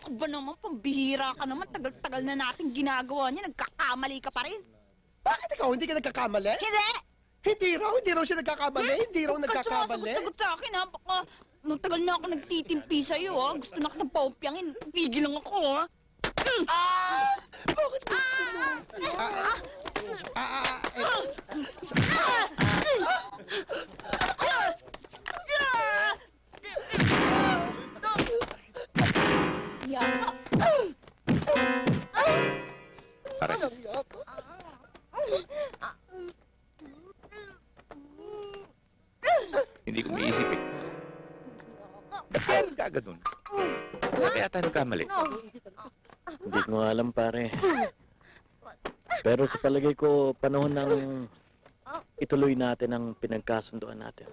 Aba naman, pambihira ka naman. Tagal-tagal na natin ginagawa niya. Nagkakamali ka pa rin. Bakit ikaw hindi ka nagkakamali? Hindi! Hindi raw siya nagkakamali. Hindi raw Huwag ka nagkakamali. sumasagot-sagot sa akin, ha? Baka nung tagal na ako nagtitimpi sa'yo, ha? Gusto na kitang paupyangin. Pigil lang ako, ha? Bakit gusto mo? Yaka. Pare, hindi ko maiisip eh. Ba't kaya nagkaganon? Ba't kaya tayo nagkamali? Hindi ko alam, pare. Pero sa palagay ko, panahon ng ituloy natin ang pinagkasunduan natin.